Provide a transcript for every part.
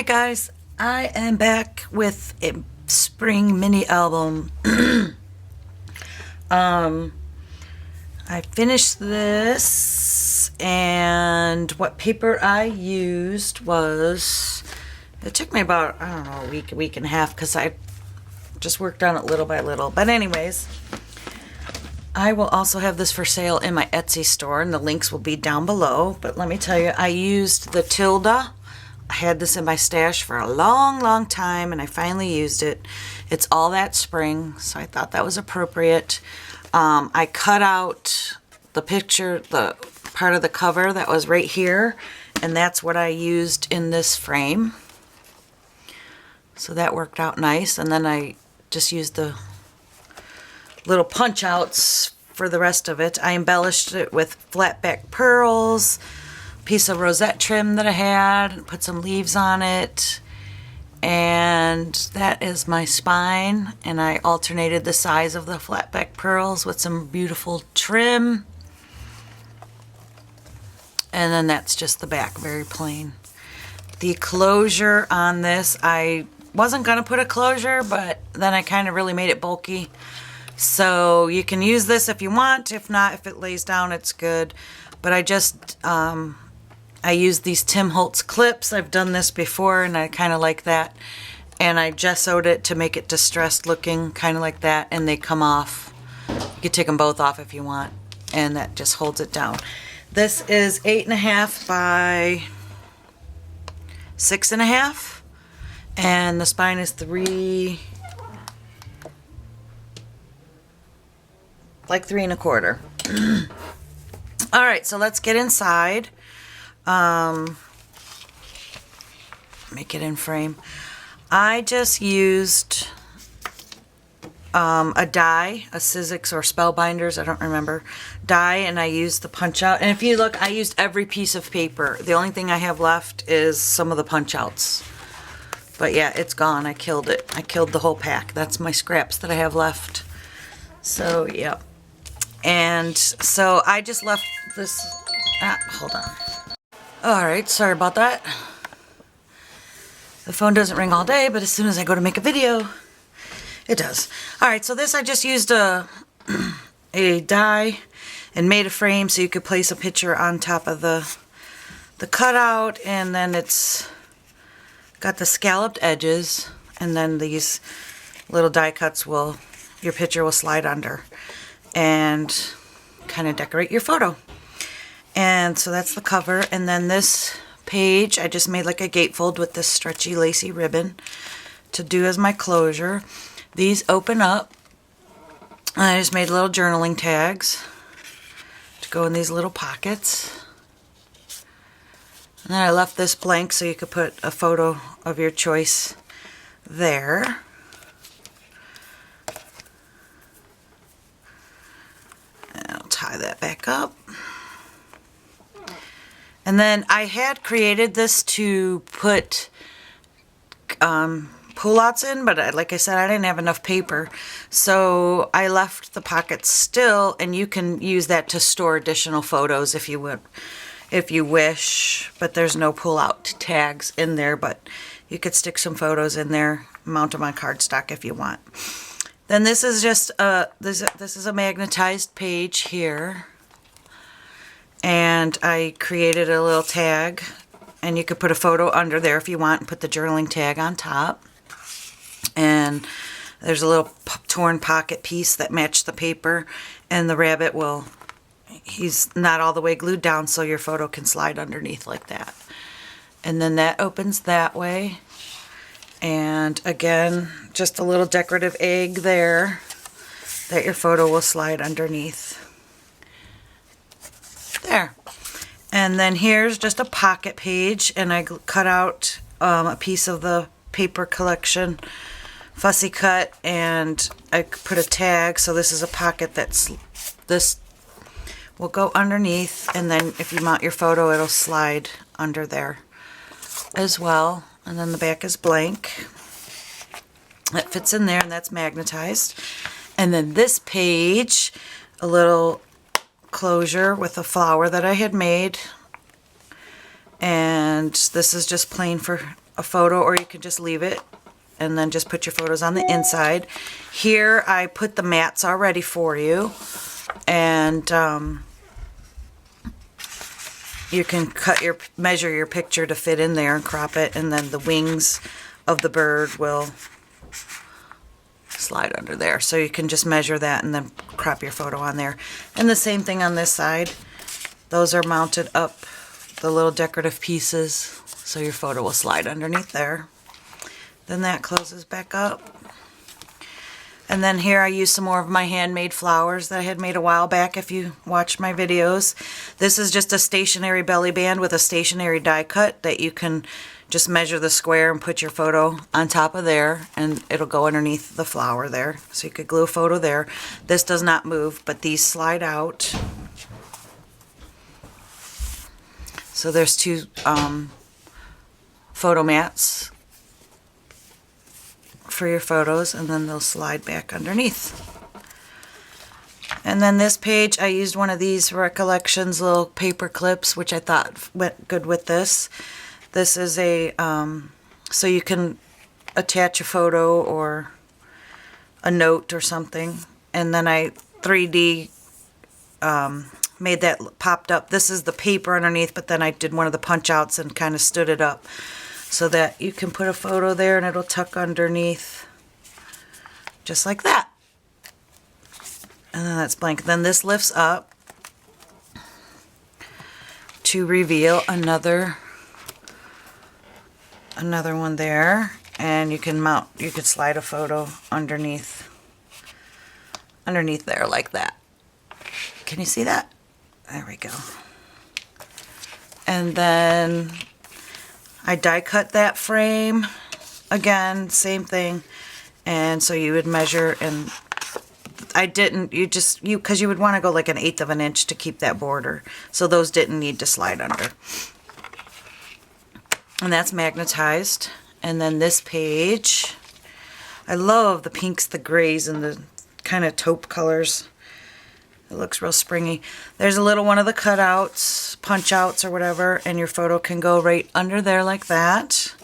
Hi guys, I am back with a spring mini album. I finished this, and what paper I used was, it took me about, I don't know, a week and a half, because I just worked on it little by little. But anyways, I will also have this for sale in my Etsy store, and the links will be down below. But let me tell you, I used the Tilda. I had this in my stash for a long time, and I finally used it. It's all that spring, so I thought that was appropriate. I cut out the picture, the part of the cover that was right here, and that's what I used in this frame. So that worked out nice, and then I just used the little punch outs for the rest of it. I embellished it with flat back pearls, piece of rosette trim that I had, put some leaves on it, and that is my spine. And I alternated the size of the flat back pearls with some beautiful trim, and then that's just the back, very plain. The closure on this, I wasn't gonna put a closure, but then I kind of really made it bulky. So you can use this if you want. If not, if it lays down, it's good. But I just, I used these Tim Holtz clips. I've done this before, and I kind of like that. And I gessoed it to make it distressed looking, kind of like that, and they come off. You could take them both off if you want, and that just holds it down. This is 8.5 by 6.5, and the spine is 3, like 3 1/4. All right, so let's get inside. Make it in frame. I just used a die, a Sizzix or Spellbinders, I don't remember, die, and I used the punch out. And if you look, I used every piece of paper. The only thing I have left is some of the punch outs. But yeah, it's gone. I killed it. I killed the whole pack. That's my scraps that I have left. So, yeah. And so I just left this, hold on. Alright, sorry about that. The phone doesn't ring all day, but as soon as I go to make a video, it does. Alright, so this I just used a die and made a frame so you could place a picture on top of the cutout, and then it's got the scalloped edges, and then these little die cuts will, your picture will slide under and kind of decorate your photo. And so that's the cover. And then this page, I just made like a gatefold with this stretchy lacy ribbon to do as my closure. These open up. I just made little journaling tags to go in these little pockets. And then I left this blank so you could put a photo of your choice there. And I'll tie that back up. And then I had created this to put pull-outs in, but like I said, I didn't have enough paper. So I left the pockets still, and you can use that to store additional photos if you would, if you wish. But there's no pull-out tags in there, but you could stick some photos in there, mount them on cardstock if you want. Then this is just this is a magnetized page here. And I created a little tag, and you could put a photo under there if you want and put the journaling tag on top. And there's a little torn pocket piece that matched the paper, and the rabbit will, he's not all the way glued down, so your photo can slide underneath like that. And then that opens that way. And again, just a little decorative egg there that your photo will slide underneath. There. And then here's just a pocket page, and I cut out a piece of the paper collection, fussy cut, and I put a tag. So this is a pocket that's, this will go underneath, and then if you mount your photo, it'll slide under there as well. And then the back is blank. That fits in there, and that's magnetized. And then this page, a little closure with a flower that I had made, And this is just plain for a photo, or you can just leave it and then just put your photos on the inside. Here I put the mats already for you, and you can measure your picture to fit in there and crop it, and then the wings of the bird will slide under there. So you can just measure that and then crop your photo on there. And the same thing on this side. Those are mounted up, the little decorative pieces, so your photo will slide underneath there. Then that closes back up. And then here I use some more of my handmade flowers that I had made a while back if you watched my videos. This is just a stationary belly band with a stationary die cut that you can just measure the square and put your photo on top of there, and it'll go underneath the flower there. So you could glue a photo there. This does not move, but these slide out. So there's two photo mats for your photos, and then they'll slide back underneath. And then this page, I used one of these Recollections little paper clips, which I thought went good with this. This is a, so you can attach a photo or a note or something. And then I 3D made that popped up. This is the paper underneath, but then I did one of the punch outs and kind of stood it up so that you can put a photo there and it'll tuck underneath just like that. And then that's blank. Then this lifts up to reveal another one there, and you could slide a photo underneath there like that. Can you see that? There we go. And then I die cut that frame again, same thing. And so you would measure, and I didn't, because you would want to go like 1/8 of an inch to keep that border. So those didn't need to slide under. And that's magnetized. And then this page, I love the pinks, the grays, and the kind of taupe colors. It looks real springy. There's a little one of the cutouts, punch outs or whatever, and your photo can go right under there like that.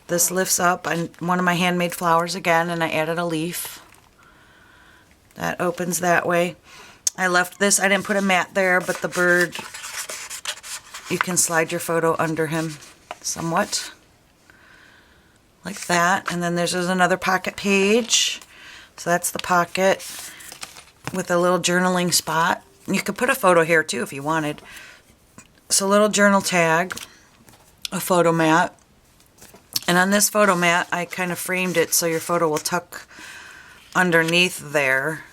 This lifts up, and one of my handmade flowers again, and I added a leaf. That opens that way. I left this, I didn't put a mat there, but the bird, you can slide your photo under him somewhat. Like that. And then there's another pocket page. So that's the pocket with a little journaling spot. You could put a photo here too if you wanted. So a little journal tag, a photo mat. And on this photo mat, I kind of framed it so your photo will tuck underneath there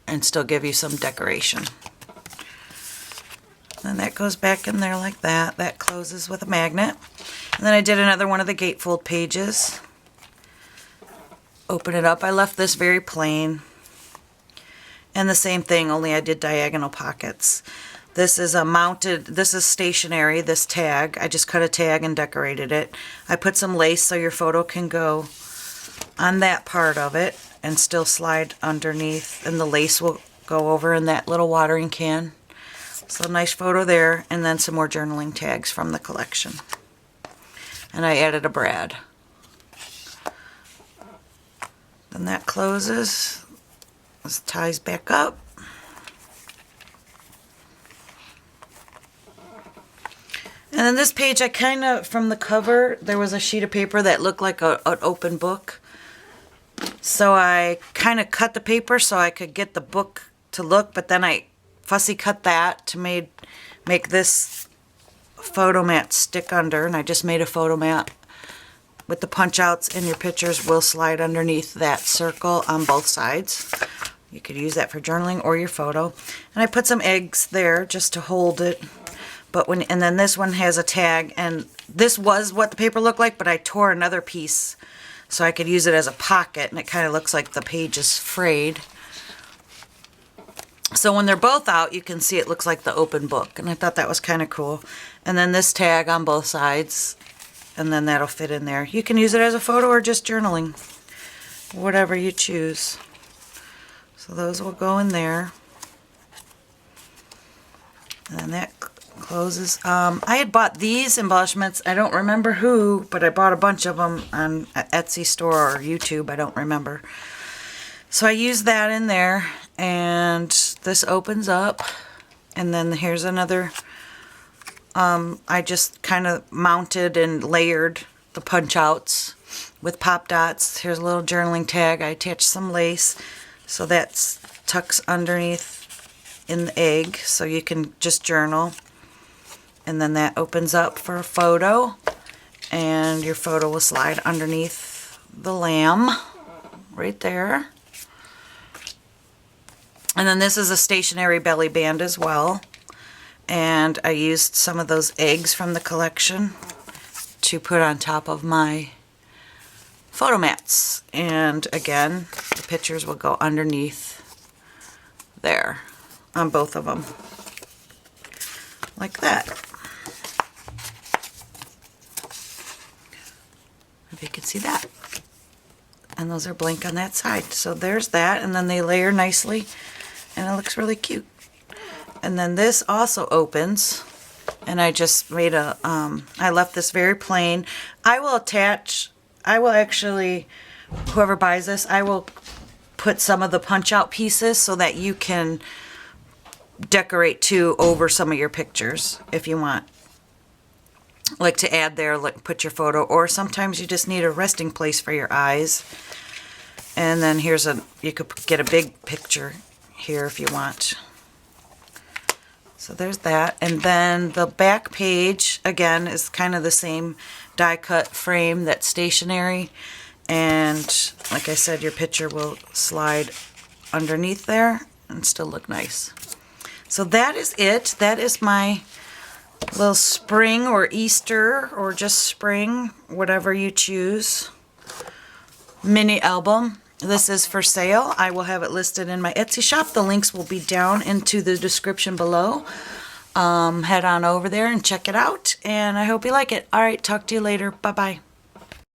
and still give you some decoration. And that goes back in there like that. That closes with a magnet. And then I did another one of the gatefold pages. Open it up. I left this very plain. And the same thing, only I did diagonal pockets. This is this is stationary, this tag. I just cut a tag and decorated it. I put some lace so your photo can go on that part of it and still slide underneath, and the lace will go over in that little watering can. So nice photo there, and then some more journaling tags from the collection. And I added a brad. Then that closes. This ties back up. And then this page, I kind of, from the cover, there was a sheet of paper that looked like an open book. So I kind of cut the paper so I could get the book to look, but then I fussy cut that to make this photo mat stick under, and I just made a photo mat with the punch outs, and your pictures will slide underneath that circle on both sides. You could use that for journaling or your photo. And I put some eggs there just to hold it. And then this one has a tag, and this was what the paper looked like, but I tore another piece so I could use it as a pocket, and it kind of looks like the page is frayed. So when they're both out, you can see it looks like the open book, and I thought that was kind of cool. And then this tag on both sides, and then that'll fit in there. You can use it as a photo or just journaling, whatever you choose. So those will go in there. And then that closes. I had bought these embellishments. I don't remember who, but I bought a bunch of them on an Etsy store or YouTube. I don't remember. So I used that in there, and this opens up, and then here's another. I just kind of mounted and layered the punch outs with pop dots. Here's a little journaling tag. I attached some lace, so that tucks underneath in the egg, so you can just journal. And then that opens up for a photo, and your photo will slide underneath the lamb right there. And then this is a stationary belly band as well. And I used some of those eggs from the collection to put on top of my photo mats. And again, the pictures will go underneath there on both of them. Like that. If you can see that. And those are blank on that side. So there's that, and then they layer nicely, and it looks really cute. And then this also opens, and I just made a, I left this very plain. I will actually, whoever buys this, I will put some of the punch out pieces so that you can decorate too over some of your pictures if you want. Like to add there, like put your photo, or sometimes you just need a resting place for your eyes. And then here's you could get a big picture here if you want. So there's that. And then the back page, again, is kind of the same die cut frame that's stationary. And like I said, your picture will slide underneath there and still look nice. So that is it. That is my little spring or Easter or just spring, whatever you choose, mini album. This is for sale. I will have it listed in my Etsy shop. The links will be down into the description below. Head on over there and check it out, and I hope you like it. All right, talk to you later. Bye-bye.